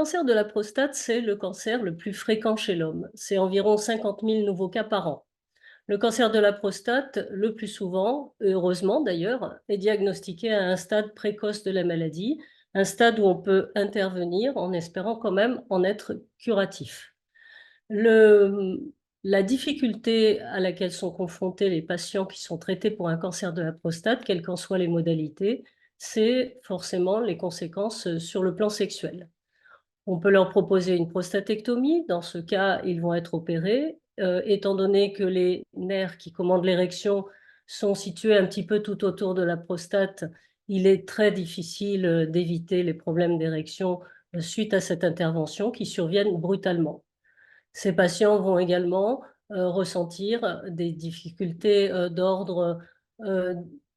cancer de la prostate, c'est le cancer le plus fréquent chez l'homme. C'est environ 50 000 nouveaux cas par an. Le cancer de la prostate, le plus souvent, heureusement d'ailleurs, est diagnostiqué à un stade précoce de la maladie, un stade où on peut intervenir en espérant quand même en être curatif. La difficulté à laquelle sont confrontés les patients qui sont traités pour un cancer de la prostate, quelles qu'en soient les modalités, c'est forcément les conséquences sur le plan sexuel. On peut leur proposer une prostatectomie. Dans ce cas, ils vont être opérés. Étant donné que les nerfs qui commandent l'érection sont situés un petit peu tout autour de la prostate, il est très difficile d'éviter les problèmes d'érection suite à cette intervention qui surviennent brutalement. Ces patients vont également ressentir des difficultés d'ordre euh,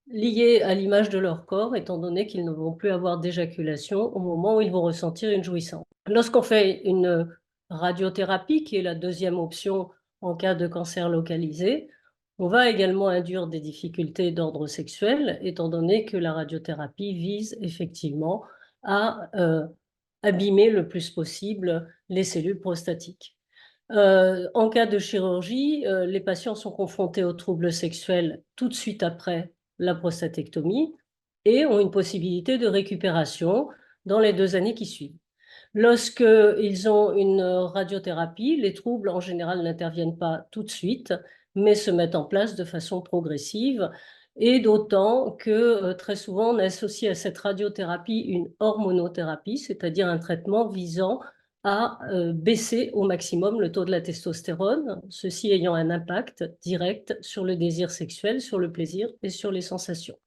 liées à l'image de leur corps, étant donné qu'ils ne vont plus avoir d'éjaculation au moment où ils vont ressentir une jouissance. Lorsqu'on fait une radiothérapie, qui est la deuxième option en cas de cancer localisé, on va également induire des difficultés d'ordre sexuel, étant donné que la radiothérapie vise effectivement à abîmer le plus possible les cellules prostatiques. En cas de chirurgie, les patients sont confrontés aux troubles sexuels tout de suite après la prostatectomie et ont une possibilité de récupération dans les 2 années qui suivent. Lorsqu'ils ont une radiothérapie, les troubles en général n'interviennent pas tout de suite, mais se mettent en place de façon progressive, et d'autant que très souvent on associe à cette radiothérapie une hormonothérapie, c'est-à-dire un traitement visant à baisser au maximum le taux de la testostérone, ceci ayant un impact direct sur le désir sexuel, sur le plaisir et sur les sensations.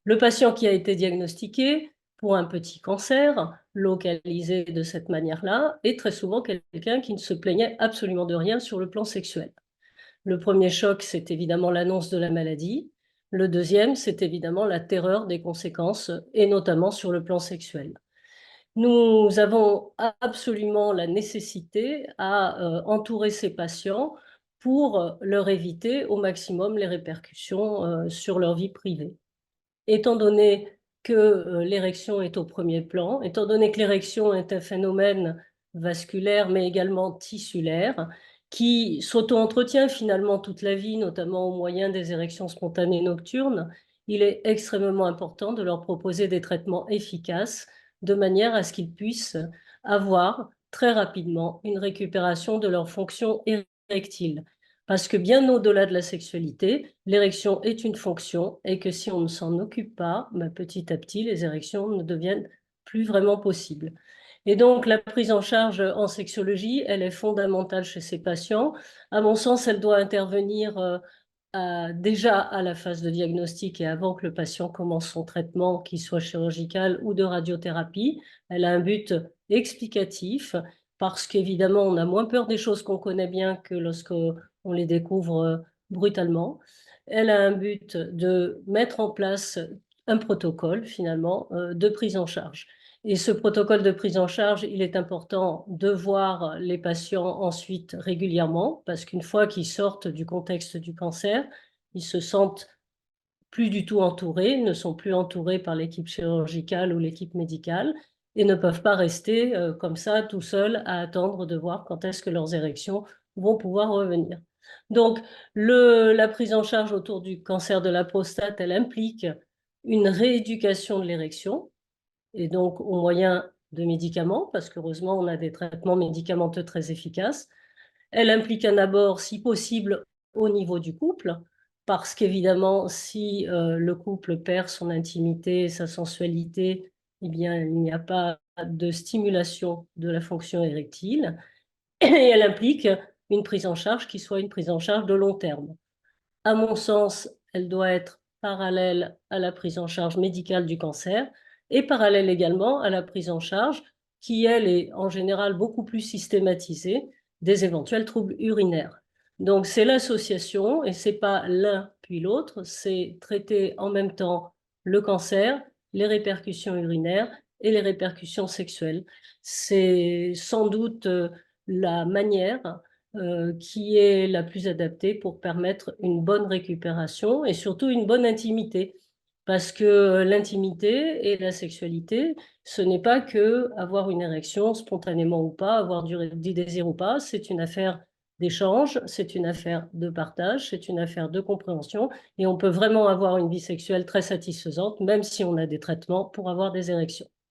Le patient qui a été diagnostiqué pour un petit cancer, localisé de cette manière-là, est très souvent quelqu'un qui ne se plaignait absolument de rien sur le plan sexuel. Le premier choc, c'est évidemment l'annonce de la maladie. Le deuxième, c'est évidemment la terreur des conséquences, et notamment sur le plan sexuel. Nous avons absolument la nécessité à entourer ces patients pour leur éviter au maximum les répercussions sur leur vie privée. Étant donné que l'érection est au premier plan, étant donné que l'érection est un phénomène vasculaire mais également tissulaire, qui s'auto-entretient finalement toute la vie, notamment au moyen des érections spontanées nocturnes, il est extrêmement important de leur proposer des traitements efficaces de manière à ce qu'ils puissent avoir très rapidement une récupération de leur fonction érectile. Parce que bien au-delà de la sexualité, l'érection est une fonction et que si on ne s'en occupe pas, petit à petit, les érections ne deviennent plus vraiment possibles. Et donc, la prise en charge en sexologie, elle est fondamentale chez ces patients. À mon sens, elle doit intervenir déjà à la phase de diagnostic et avant que le patient commence son traitement, qu'il soit chirurgical ou de radiothérapie. Elle a un but explicatif parce qu'évidemment, on a moins peur des choses qu'on connaît bien que lorsqu'on les découvre brutalement. Elle a un but de mettre en place un protocole, finalement, de prise en charge. Et ce protocole de prise en charge, il est important de voir les patients ensuite régulièrement, parce qu'une fois qu'ils sortent du contexte du cancer, ils se sentent plus du tout entourés, ne sont plus entourés par l'équipe chirurgicale ou l'équipe médicale, et ne peuvent pas rester comme ça tout seuls à attendre de voir quand est-ce que leurs érections vont pouvoir revenir. Donc, la prise en charge autour du cancer de la prostate, elle implique une rééducation de l'érection, et donc au moyen de médicaments, parce qu'heureusement, on a des traitements médicamenteux très efficaces. Elle implique un abord, si possible, au niveau du couple, parce qu'évidemment, si le couple perd son intimité, sa sensualité, eh bien, il n'y a pas de stimulation de la fonction érectile. Et elle implique une prise en charge qui soit une prise en charge de long terme. À mon sens, elle doit être parallèle à la prise en charge médicale du cancer et parallèle également à la prise en charge qui, elle, est en général beaucoup plus systématisée des éventuels troubles urinaires. Donc, c'est l'association et c'est pas l'un puis l'autre, c'est traiter en même temps le cancer, les répercussions urinaires et les répercussions sexuelles. C'est sans doute la manière qui est la plus adaptée pour permettre une bonne récupération et surtout une bonne intimité. Parce que l'intimité et la sexualité, ce n'est pas que avoir une érection spontanément ou pas, avoir du désir ou pas, c'est une affaire d'échange, c'est une affaire de partage, c'est une affaire de compréhension, et on peut vraiment avoir une vie sexuelle très satisfaisante, même si on a des traitements pour avoir des érections.